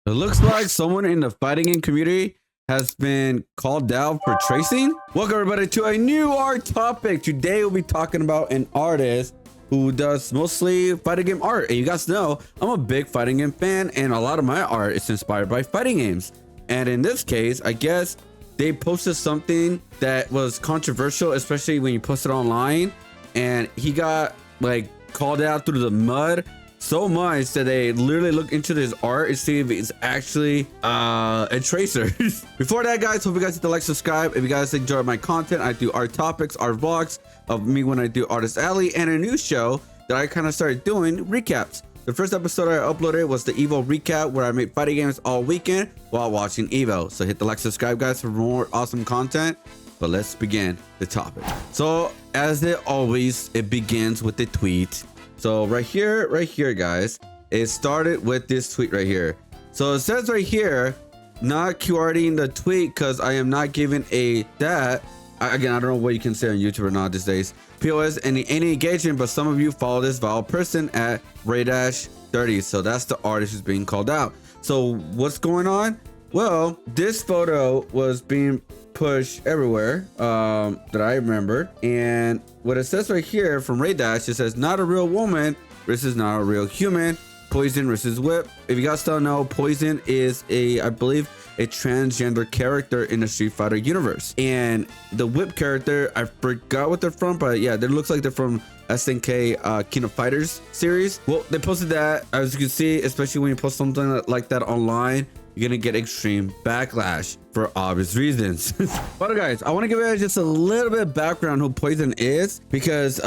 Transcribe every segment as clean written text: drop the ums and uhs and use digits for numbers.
It looks like someone in the fighting game community has been called out for tracing. Welcome everybody to a new art topic. Today we'll be talking about an artist who does mostly fighting game art. And you guys know I'm a big fighting game fan, and a lot of my art is inspired by fighting games. And in this case, I guess they posted something that was controversial, especially when you post it online, and he got like called out through the mud so much that they literally look into his art and see if it's actually a tracer. Before that, guys, hope you guys hit the like, subscribe. If you guys enjoy my content, I do art topics, art vlogs of me when I do Artist Alley, and a new show that I kind of started doing, recaps. The first episode I uploaded was the Evo recap, where I made fighting games all weekend while watching Evo. So hit the like, subscribe, guys, for more awesome content. But let's begin the topic. So as it always, it begins with the tweet. So right here, guys, it started with this tweet right here. So it says right here, not QRing the tweet because I am not giving a that. Again, I don't know what you can say on YouTube or not these days. POS any engagement, but some of you follow this vile person at Ray-30. So that's the artist who's being called out. So what's going on? Well, this photo was being pushed everywhere that I remember, and what it says right here from Ray Dash, it says not a real woman versus not a real human, Poison versus Whip. If you guys don't know, Poison is I believe a transgender character in the Street Fighter universe, and the Whip character, I forgot what they're from, but yeah, they looks like they're from SNK King of Fighters series. Well, they posted that, as you can see, especially when you post something like that online, you're gonna get extreme backlash for obvious reasons. But guys, I want to give you guys just a little bit of background who Poison is, because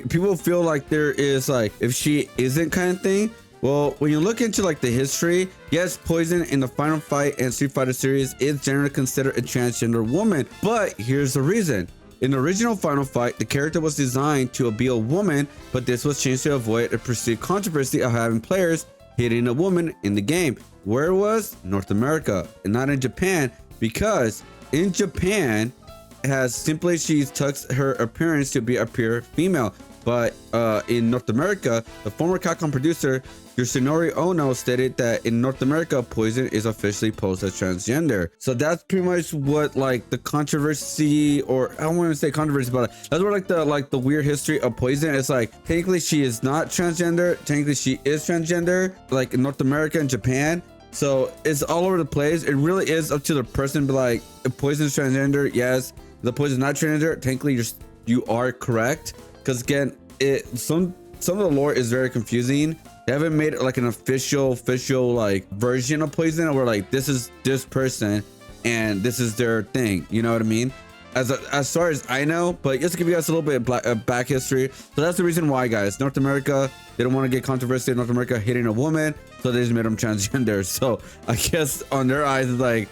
people feel like there is like if she isn't kind of thing. Well, when you look into like the history, yes, Poison in the Final Fight and Street Fighter series is generally considered a transgender woman, but here's the reason. In the original Final Fight, the character was designed to be a woman, but this was changed to avoid a perceived controversy of having players hitting a woman in the game. Where it was North America and not in Japan, because in Japan has simply she tucks her appearance to be a pure female, but in North America, the former Capcom producer Yoshinori Ono stated that in North America, Poison is officially posed as transgender. So that's pretty much what like the controversy, or I don't want to say controversy, but that's where like the weird history of Poison. It's like technically she is not transgender, technically she is transgender, like in North America and Japan. So it's all over the place. It really is up to the person to be like, if Poison's transgender, yes. The Poison's not transgender, technically you are correct. Because again, some of the lore is very confusing. They haven't made like an official like version of Poison where like this is this person and this is their thing. You know what I mean? As far as I know, but just to give you guys a little bit of back history. So that's the reason why, guys. North America, they don't want to get controversy in North America hitting a woman, so they just made them transgender. So I guess on their eyes, it's like,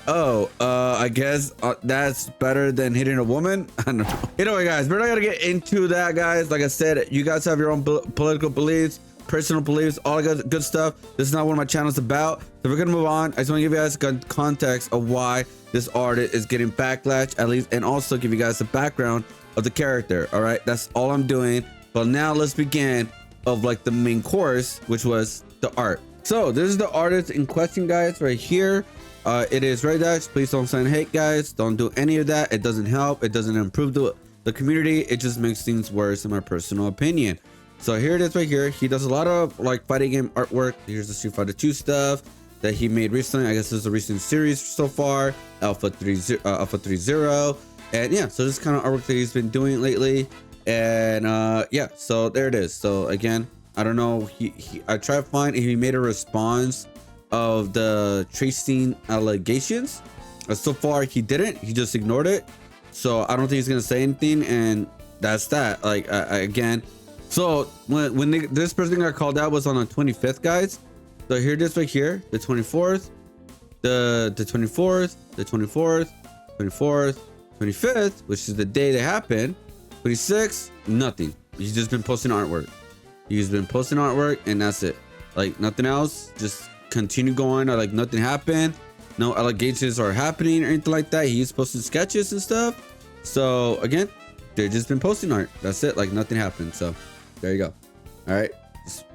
oh, I guess that's better than hitting a woman. I don't know. Anyway, guys, we're not gonna get into that, guys. Like I said, you guys have your own political beliefs, personal beliefs, all good stuff. This is not what my channel is about. So we're gonna move on. I just want to give you guys good context of why this artist is getting backlash, at least, and also give you guys the background of the character. All right, that's all I'm doing. But now let's begin of like the main course, which was the art. So this is the artist in question, guys, right here. It is Ray Dash. Please don't send hate, guys. Don't do any of that. It doesn't help. It doesn't improve the community. It just makes things worse, in my personal opinion. So here it is right here. He does a lot of like fighting game artwork. Here's the Street Fighter 2 stuff that he made recently. I guess this is a recent series so far, Alpha 3.0. And yeah, so this kind of artwork that he's been doing lately. And yeah, so there it is. So again, I don't know. I tried to find if he made a response of the tracing allegations. So far, he didn't. He just ignored it. So I don't think he's gonna say anything, and that's that. Like again. So when this person got called out was on the 25th, guys. So here it is right here, the 24th, the 24th, the 24th, 24th, 25th, which is the day that happened. 26th, nothing. He's just been posting artwork. He's been posting artwork, and that's it. Like nothing else. Just continue going, or like nothing happened. No allegations are happening or anything like that. He's posting sketches and stuff. So again, they've just been posting art. That's it. Like nothing happened. So there you go. All right. Just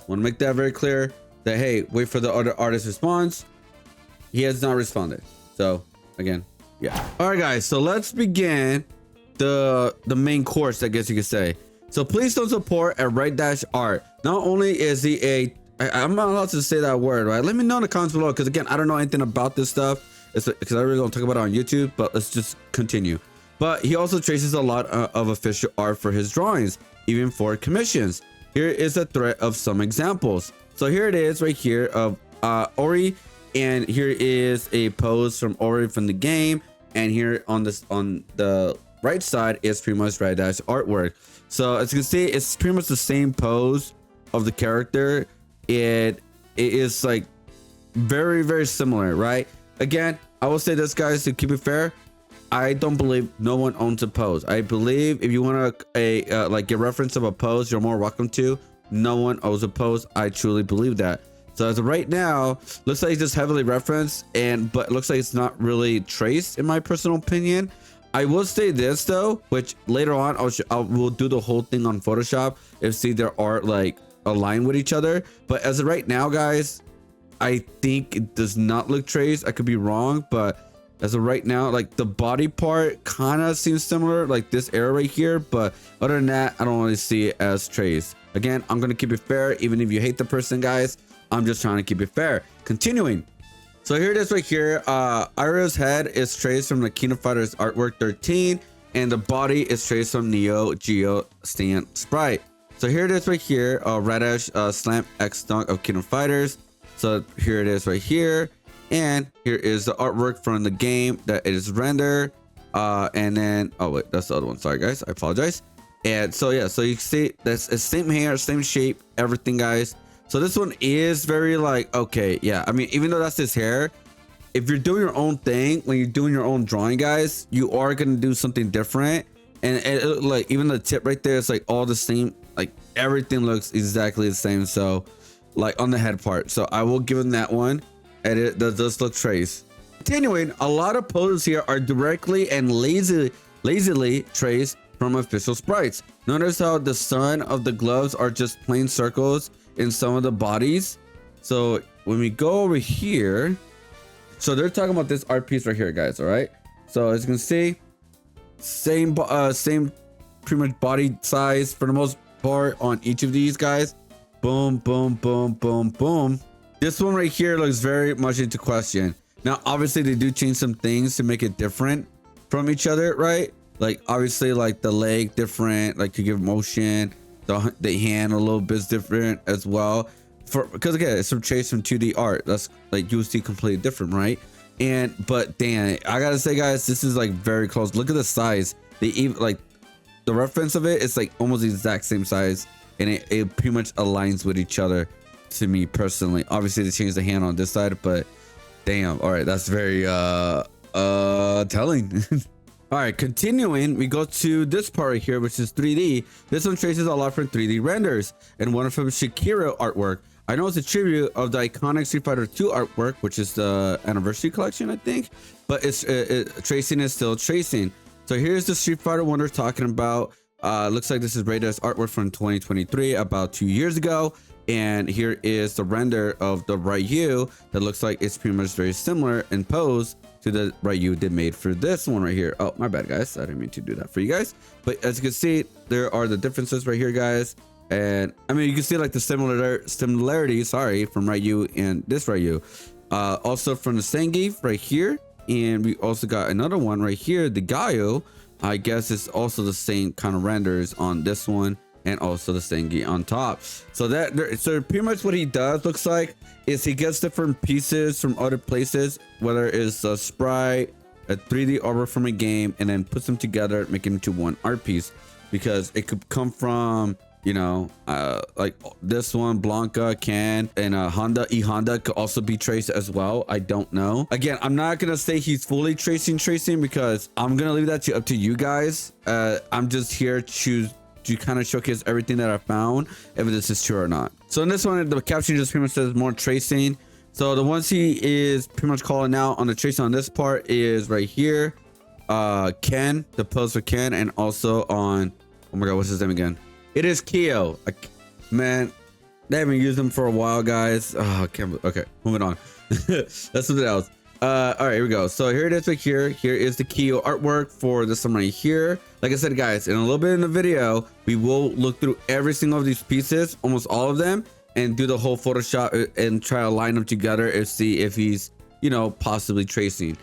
want to make that very clear. that, hey, wait for the other artist response. He has not responded. So again, yeah. All right, guys. So let's begin the main course, I guess you could say. So please don't support at right-art. Not only is he I'm not allowed to say that word, right? Let me know in the comments below, because again, I don't know anything about this stuff. It's because I really don't talk about it on YouTube, but let's just continue. But he also traces a lot of official art for his drawings, even for commissions. Here is a thread of some examples. So here it is right here of Ori, and here is a pose from Ori from the game, and here on the right side is pretty much Red Dash artwork. So as you can see, it's pretty much the same pose of the character. It is like very, very similar, right? Again, I will say this, guys, to keep it fair, I don't believe no one owns a pose. I believe if you want like a reference of a pose, you're more welcome to. No one owns a pose. I truly believe that. So as of right now, looks like it's just heavily referenced, but it looks like it's not really traced, in my personal opinion. I will say this though, which later on we'll do the whole thing on Photoshop if see their art like aligned with each other. But as of right now, guys, I think it does not look traced. I could be wrong, but as of right now, like the body part kind of seems similar, like this area right here. But other than that, I don't really see it as traced. Again, I'm gonna keep it fair, even if you hate the person, guys. I'm just trying to keep it fair. Continuing. So here it is right here. Ira's head is traced from the Kingdom Fighters artwork 13, and the body is traced from Neo Geo Stand Sprite. So here it is right here. Radish Slam X Dunk of Kingdom Fighters. So here it is right here, and here is the artwork from the game that it is rendered. And then wait, that's the other one. Sorry, guys, I apologize. And so yeah, so you see that's the same hair, same shape, everything, guys. So this one is very like, okay, yeah. I mean, even though that's his hair, if you're doing your own thing, when you're doing your own drawing, guys, you are gonna do something different. And like even the tip right there, it's like all the same. Like everything looks exactly the same. So like on the head part. So I will give him that one. And it does look traced. Continuing, a lot of poses here are directly and lazily traced from official sprites. Notice how the sun of the gloves are just plain circles in some of the bodies. So when we go over here, so they're talking about this art piece right here, guys. All right. So as you can see, same pretty much body size for the most part on each of these guys. Boom, boom, boom, boom, boom. This one right here looks very much into question. Now, obviously, they do change some things to make it different from each other, right? Like obviously, like the leg different, like to give motion. The hand a little bit different as well, because again, it's some trace from 2D art. That's like you see completely different, right? But damn, I gotta say, guys, this is like very close. Look at the size. They even like the reference of it. It's like almost the exact same size, and it pretty much aligns with each other. To me personally, obviously they changed the hand on this side, but damn, all right, that's very telling. All right, continuing, we go to this part right here, which is 3D. This one traces a lot from 3D renders, and one from Shakira artwork. I know it's a tribute of the iconic Street Fighter 2 artwork, which is the anniversary collection, I think, but it's tracing is still tracing. So here's the Street Fighter one we're talking about. Looks like this is rated as artwork from 2023, about 2 years ago. And here is the render of the Ryu that looks like it's pretty much very similar in pose to the Ryu they made for this one right here. Oh, my bad, guys. I didn't mean to do that for you guys. But as you can see, there are the differences right here, guys. And I mean, you can see like the similarities, sorry, from Ryu and this Ryu. Also from the Zangief right here. And we also got another one right here, the Gaio. I guess it's also the same kind of renders on this one. And also the Sengi on top. So pretty much what he does looks like is he gets different pieces from other places, whether it's a sprite, a 3D artwork from a game, and then puts them together, making into one art piece. Because it could come from, you know, like this one, Blanca, Ken, and Honda could also be traced as well. I don't know. Again, I'm not gonna say he's fully tracing because I'm gonna leave that up to you guys. I'm just here to kind of showcase everything that I found, if this is true or not. So in this one, the caption just pretty much says more tracing. So the ones he is pretty much calling out on the tracing on this part is right here, Ken, the pose for Ken, and also on, oh my god, what's his name again? It is Kyo. Man, They haven't used them for a while, guys. Oh, I can't. Okay, moving on. That's something else. All right, here we go. So here it is right here. Here is the Kyo artwork for this one right here. Like I said, guys, in a little bit in the video, we will look through every single of these pieces, almost all of them, and do the whole Photoshop and try to line them together and see if he's, you know, possibly tracing.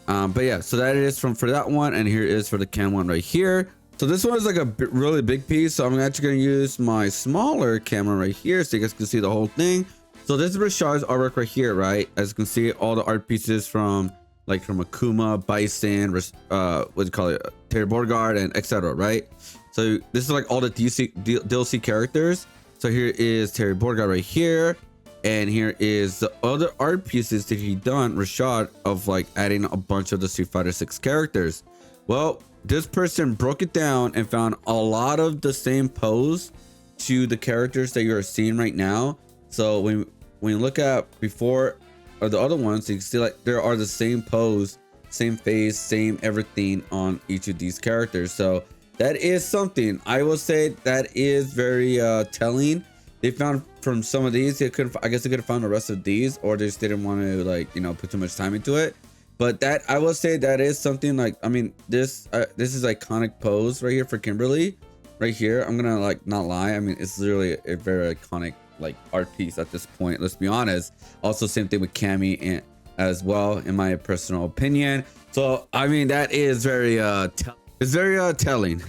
But yeah, so that is for that one, and here is for the Ken one right here. So this one is like a really big piece, so I'm actually going to use my smaller camera right here so you guys can see the whole thing. So this is Rashad's artwork right here, right? As you can see, all the art pieces from Akuma, Bison, what do you call it, Terry Borgard, and etc., right? So this is like all the DLC characters. So here is Terry Borgard right here, and here is the other art pieces that he done, Rashad, of like adding a bunch of the Street Fighter 6 characters. Well, this person broke it down and found a lot of the same pose to the characters that you're seeing right now. So when you look at before or the other ones, you can see like there are the same pose, same face, same everything on each of these characters. So that is something I will say that is very telling. They found from some of these, I guess they could have found the rest of these, or they just didn't want to, like, you know, put too much time into it. But that, I will say, that is something, like, I mean, this is iconic pose right here for Kimberly right here. I'm gonna like not lie, I mean, it's literally a very iconic like art piece at this point, let's be honest. Also same thing with Cammy and as well, in my personal opinion. So I mean, that is very it's very telling.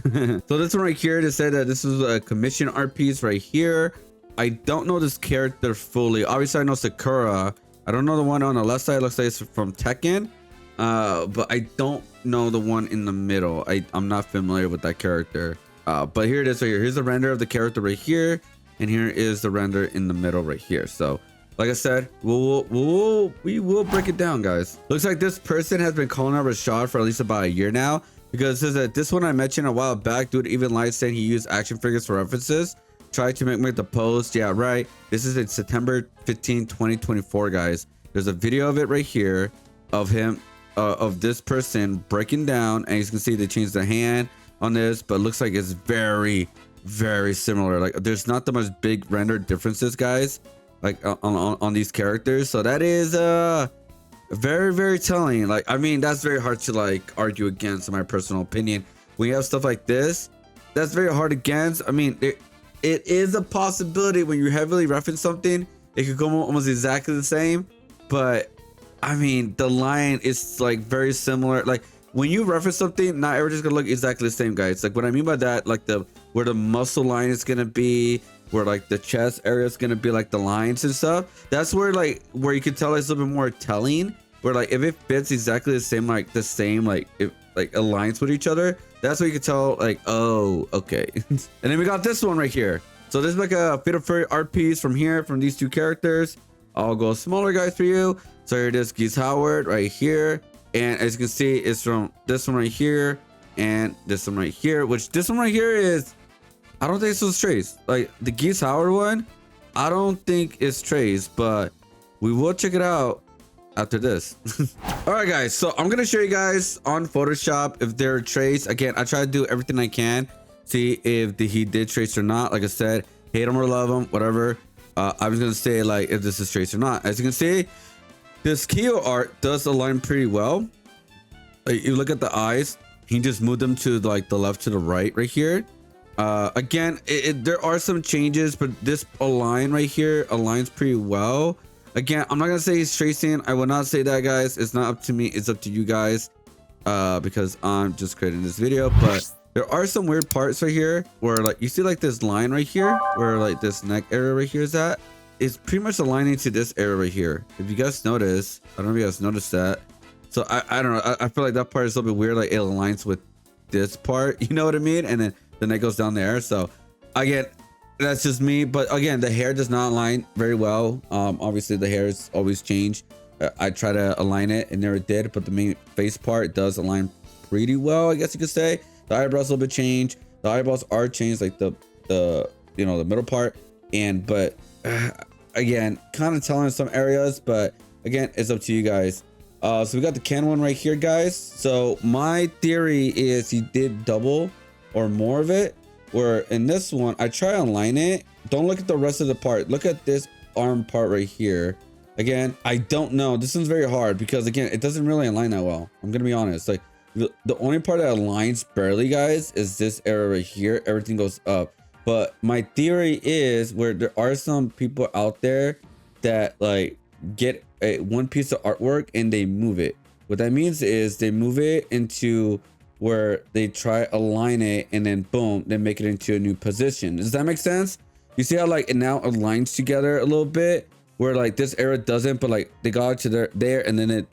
So this one right here, they said that this is a commission art piece right here. I don't know this character fully. Obviously I know Sakura. I don't know the one on the left side. Looks like it's from Tekken, but I don't know the one in the middle. I'm not familiar with that character, but here it is right here. Here's the render of the character right here, and here is the render in the middle right here. So like I said, we will break it down, guys. Looks like this person has been calling out Rashad for at least about a year now, because it says that this one I mentioned a while back, dude even lied saying he used action figures for references. Tried to make the post. Yeah, right. This is in September 15, 2024, guys. There's a video of it right here of him, of this person breaking down, and you can see they changed the hand on this, but it looks like it's very, very similar. Like there's not that much big render differences, guys, like on these characters. So that is very, very telling. Like, I mean, that's very hard to like argue against, in my personal opinion. When you have stuff like this, that's very hard against. I mean, it is a possibility when you heavily reference something, it could go almost exactly the same. But I mean, the line is like very similar. Like when you reference something, not everything's gonna look exactly the same, guys. Like what I mean by that, like where the muscle line is gonna be, where like the chest area is gonna be like the lines and stuff. That's where you can tell it's a little bit more telling. Where like if it fits exactly the same, like it like aligns with each other, that's what you can tell, like, oh, okay. And then we got this one right here. So this is like a Fatal Fury art piece from these two characters. I'll go smaller, guys, for you. So here it is, Geese Howard right here, and as you can see, it's from this one right here and this one right here, which this one right here is, I don't think this was Trace. Like the Geese Howard one, I don't think it's Trace, but we will check it out after this. All right, guys, so I'm gonna show you guys on Photoshop if they're traced. Again, I try to do everything I can, see if he did trace or not. Like I said, hate him or love him, whatever. I was gonna say like if this is traced or not. As you can see, this Kyo art does align pretty well. Like, you look at the eyes, he just moved them to like the left to the right here. Again, there are some changes, but this align right here aligns pretty well. Again, I'm not gonna say he's tracing. I will not say that, guys. It's not up to me. It's up to you guys, because I'm just creating this video. But there are some weird parts right here where like you see like this line right here, where like this neck area right here is at. It's pretty much aligning to this area right here. If you guys notice, I don't know if you guys noticed that. So I don't know. I feel like that part is a little bit weird. Like it aligns with this part. You know what I mean? And then the neck goes down there. So again, that's just me. But again, the hair does not align very well. Obviously the hair is always change. I try to align it and never did, but the main face part does align pretty well, I guess you could say. The eyebrows a little bit changed. The eyebrows are changed, like the you know, the middle part. But again, kind of telling in some areas, but again, it's up to you guys. So we got the Ken one right here, guys. So my theory is he did double or more of it, where in this one I try to align it, don't look at the rest of the part. Look at this arm part right here. Again, I don't know. This one's very hard because again, it doesn't really align that well. I'm gonna be honest. Like the only part that aligns barely, guys, is this area right here. Everything goes up. But my theory is where there are some people out there that like get one piece of artwork and they move it. What that means is they move it into where they try align it and then boom, they make it into a new position. Does that make sense? You see how like it now aligns together a little bit, where like this area doesn't, but like they got to there and then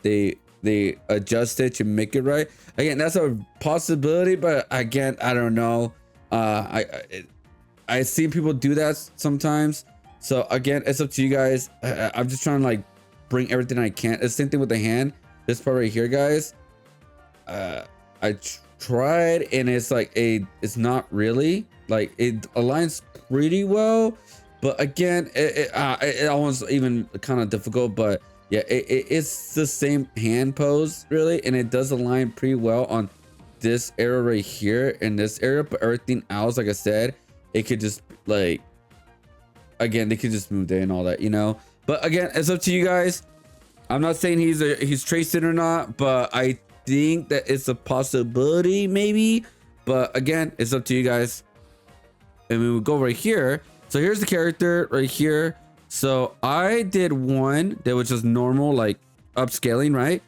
they adjust it to make it right. Again, that's a possibility, but again, I don't know. I see people do that sometimes. So again, it's up to you guys. I'm just trying to like bring everything I can. It's the same thing with the hand. This part right here, guys. I tried and it's like it's not really like it aligns pretty well, but again, it almost even kind of difficult. But yeah, it's the same hand pose really, and it does align pretty well on this area right here in this area. But everything else, like I said, it could just like, again, they could just move there and all that, you know. But again, it's up to you guys. I'm not saying he's tracing or not, but I think that it's a possibility maybe. But again, it's up to you guys. And we would go right here. So here's the character right here. So I did one that was just normal, like upscaling, right?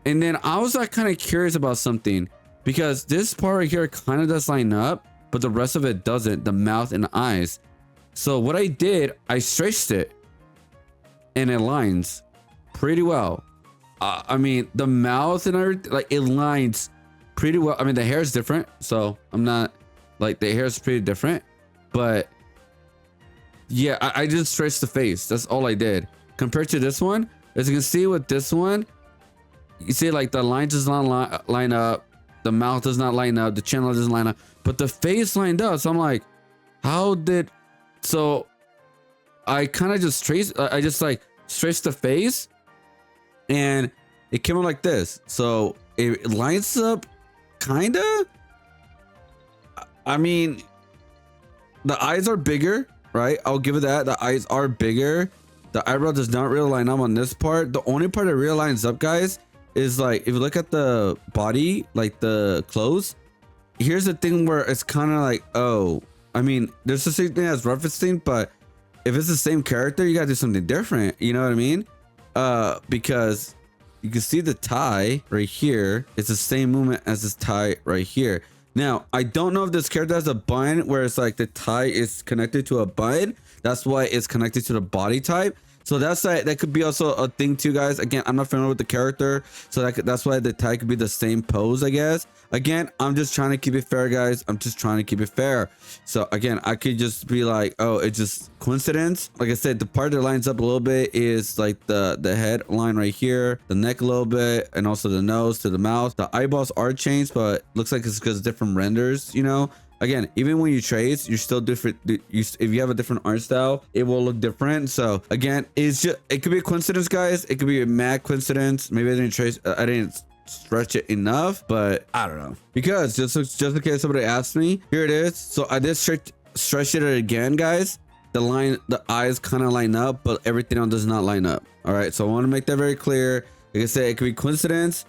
And then I was like kind of curious about something, because this part right here kind of does line up, but the rest of it doesn't, the mouth and the eyes. So what I did, I stretched it and it lines pretty well. I mean, the mouth and everything, like it lines pretty well. I mean, the hair is different, so I'm not like, the hair is pretty different, but yeah, I just stretched the face. That's all I did. Compared to this one, as you can see with this one, you see like the line does not line up, the mouth does not line up, the chin doesn't line up, but the face lined up. So I'm like, how did? So I kind of just I just like stretched the face, and it came out like this. So it lines up, kinda. I mean, the eyes are bigger, right? I'll give it that. The eyes are bigger. The eyebrow does not really line up on this part. The only part that really lines up, guys, is like if you look at the body, like the clothes. Here's the thing where it's kind of like, oh, I mean, there's the same thing as referencing, but if it's the same character, you gotta do something different. You know what I mean? Because you can see the tie right here. It's the same movement as this tie right here. Now, I don't know if this character has a button where it's like the tie is connected to a button. That's why it's connected to the body type. So that's like, that could be also a thing too, guys. Again, I'm not familiar with the character, so that's why the tie could be the same pose, I guess. Again, I'm just trying to keep it fair, guys. I'm just trying to keep it fair. So again, I could just be like, oh, it's just coincidence. Like I said, the part that lines up a little bit is like the head line right here, the neck a little bit, and also the nose to the mouth. The eyeballs are changed, but looks like it's because different renders, you know. Again, even when you trace, you're still different. If you have a different art style, it will look different. So again, it's just, it could be a coincidence, guys. It could be a mad coincidence. Maybe I didn't trace, I didn't stretch it enough, but I don't know. Because just in case somebody asked me, here it is. So I did stretch it again, guys. The eyes kind of line up, but everything else does not line up. All right, so I want to make that very clear. Like I said, it could be coincidence.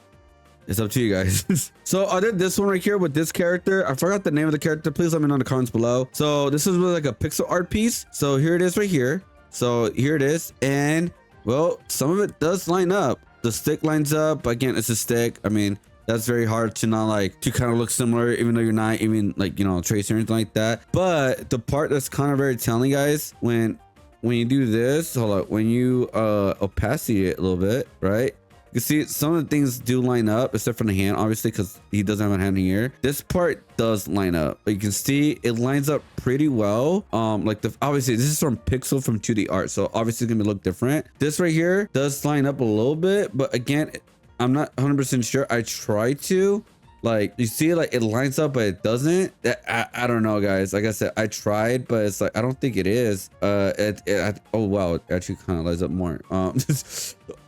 It's up to you guys. So I did this one right here with this character. I forgot the name of the character. Please let me know in the comments below. So this is like a pixel art piece. So here it is right here. So here it is. And well, some of it does line up. The stick lines up. Again, it's a stick. I mean, that's very hard to not like, to kind of look similar, even though you're not even like, you know, tracing or anything like that. But the part that's kind of very telling, guys, when you do this, hold up, when you opacity it a little bit, right? You see some of the things do line up, except for the hand, obviously, because he doesn't have a hand here. This part does line up. You can see it lines up pretty well. Like obviously this is from pixel from 2D art, so obviously it's gonna look different. This right here does line up a little bit, but again, I'm not 100% sure. I try to, like, you see, like it lines up, but it doesn't. I don't know, guys. Like I said, I tried, but it's like I don't think it is. Oh wow, it actually kind of lines up more.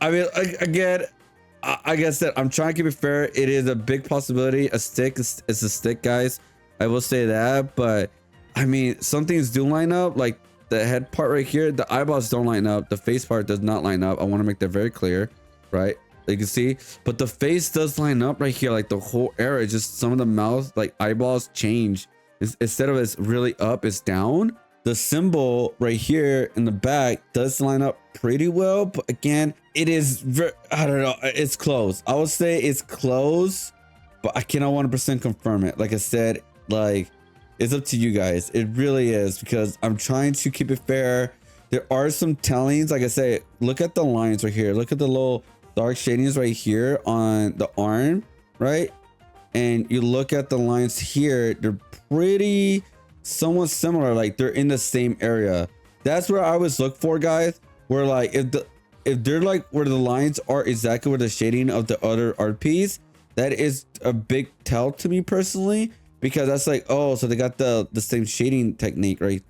I mean, again, I guess that I'm trying to keep it fair. It is a big possibility. A stick is a stick, guys. I will say that, but I mean, some things do line up. Like the head part right here, the eyeballs don't line up. The face part does not line up. I want to make that very clear, right? You can see, but the face does line up right here. Like the whole area, just some of the mouth, like eyeballs change. Instead of it's really up, it's down. The symbol right here in the back does line up pretty well, but again, it is very, I don't know, it's close. I would say it's close, but I cannot 100% confirm it. Like I said, like it's up to you guys. It really is, because I'm trying to keep it fair. There are some tellings. Like I say, look at the lines right here. Look at the little dark shadings right here on the arm, right? And you look at the lines here, they're pretty somewhat similar, like they're in the same area. That's where I always look for, guys, where like if they're like where the lines are exactly where the shading of the other art piece, that is a big tell to me personally, because that's like, oh, so they got the same shading technique, right?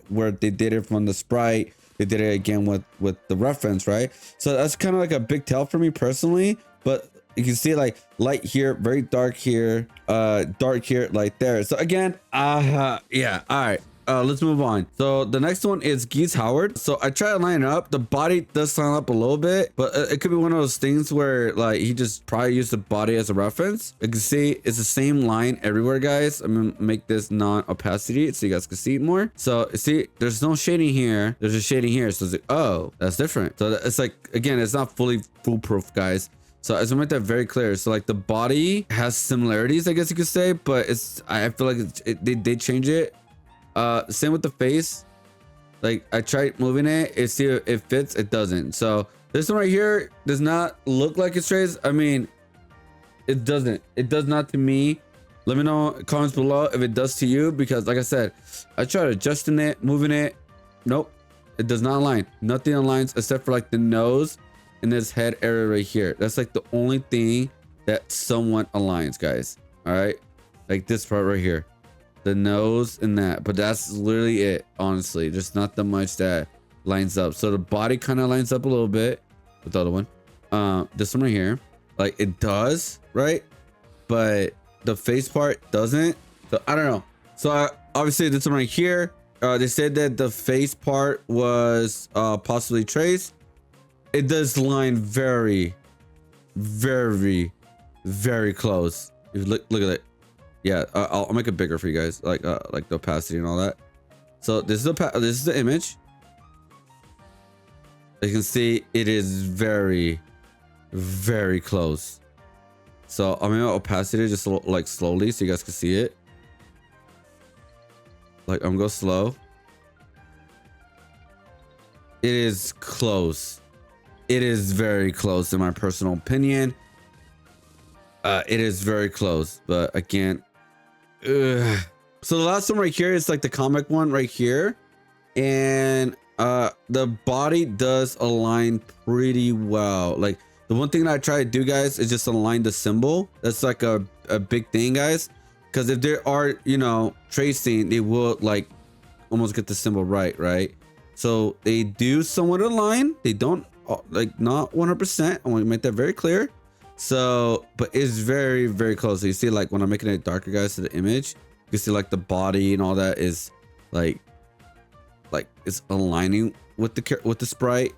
Where they did it from the sprite, they did it again with the reference, right? So that's kind of like a big tell for me personally. But you can see like light here, very dark here, dark here, light there. So again, yeah, all right. Let's move on. So the next one is Geese Howard. So I try to line it up. The body does line up a little bit, but it could be one of those things where like he just probably used the body as a reference. You can see it's the same line everywhere, guys. I'm gonna make this non-opacity so you guys can see it more. So see, there's no shading here. There's a shading here. So it's like, oh, that's different. So it's like, again, it's not fully foolproof, guys. So I just make that very clear. So like the body has similarities, I guess you could say, but I feel like they change it. Same with the face. Like I tried moving it, see if it fits, it doesn't. So this one right here does not look like it's trace. I mean, it doesn't. It does not to me. Let me know in the comments below if it does to you, because like I said, I tried adjusting it, moving it. Nope, it does not align. Nothing aligns except for like the nose and this head area right here. That's like the only thing that somewhat aligns, guys. All right, like this part right here, the nose and that, but that's literally it. Honestly, there's not that much that lines up. So the body kind of lines up a little bit with the other one. This one right here, like it does, right? But the face part doesn't. So I don't know. So obviously this one right here, they said that the face part was possibly traced. It does line very, very, very close. If you look at it. Yeah, I'll make it bigger for you guys, like the opacity and all that. So this is the image. You can see it is very, very close. So I'm gonna opacity just like slowly so you guys can see it. Like I'm gonna go slow. It is close. It is very close in my personal opinion. It is very close, but again, ugh. So the last one right here is like the comic one right here, and the body does align pretty well. Like the one thing that I try to do, guys, is just align the symbol. That's like a big thing, guys, because if there are, you know, tracing, they will like almost get the symbol right. So they do somewhat align. They don't like not 100%. I want to make that very clear. So, but it's very, very close. So you see, like when I'm making it darker, guys, to the image, you can see like the body and all that is like it's aligning with the sprite.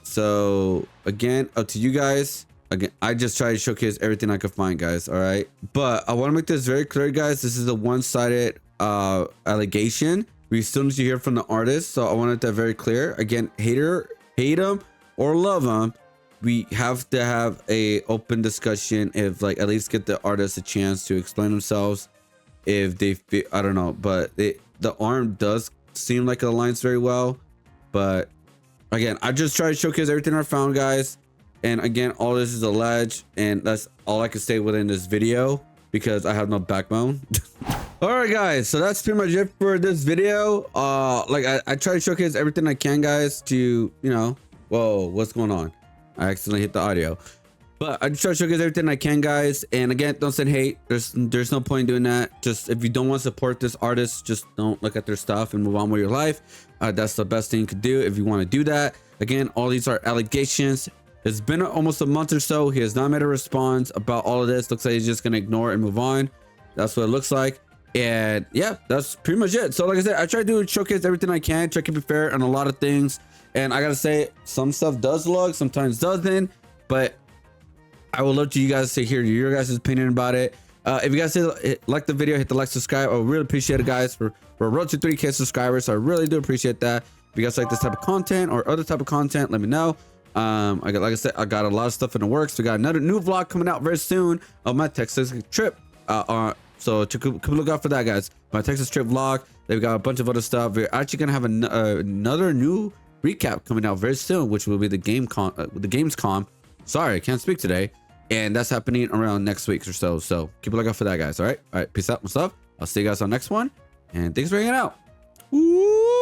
So again, up to you guys. Again, I just try to showcase everything I could find, guys. All right, but I want to make this very clear, guys. This is a one-sided allegation. We still need to hear from the artist, so I wanted that very clear. Again, hate him or love him, we have to have a open discussion. If like at least get the artist a chance to explain themselves. If they feel, I don't know, but the arm does seem like it aligns very well. But again, I just try to showcase everything I found, guys. And again, all this is alleged, and that's all I can say within this video because I have no backbone. All right, guys, so that's pretty much it for this video. Like I try to showcase everything I can, guys, to, you know, whoa, what's going on? I accidentally hit the audio, but I just try to showcase everything I can, guys. And again, don't send hate. There's no point in doing that. Just if you don't want to support this artist, just don't look at their stuff and move on with your life. That's the best thing you could do if you want to do that. Again, all these are allegations. It's been almost a month or so. He has not made a response about all of this. Looks like he's just gonna ignore it and move on. That's what it looks like. And yeah, that's pretty much it. So like I said, I try to showcase everything I can, try to keep it fair on a lot of things. And I gotta say, some stuff does log, sometimes doesn't, but I would love to you guys to hear your guys' opinion about it. If you guys like the video, hit the like, subscribe. I would really appreciate it, guys. For road to 3K subscribers, so I really do appreciate that. If you guys like this type of content or other type of content, let me know. Like I said, I got a lot of stuff in the works. We got another new vlog coming out very soon of my Texas trip. So keep a look out for that, guys. My Texas trip vlog. They've got a bunch of other stuff. We're actually gonna have another new recap coming out very soon, which will be the Gamescom. Sorry, I can't speak today. And that's happening around next week or so. So keep a lookout for that, guys. All right. Peace out, what's up? I'll see you guys on the next one. And thanks for hanging out. Woo!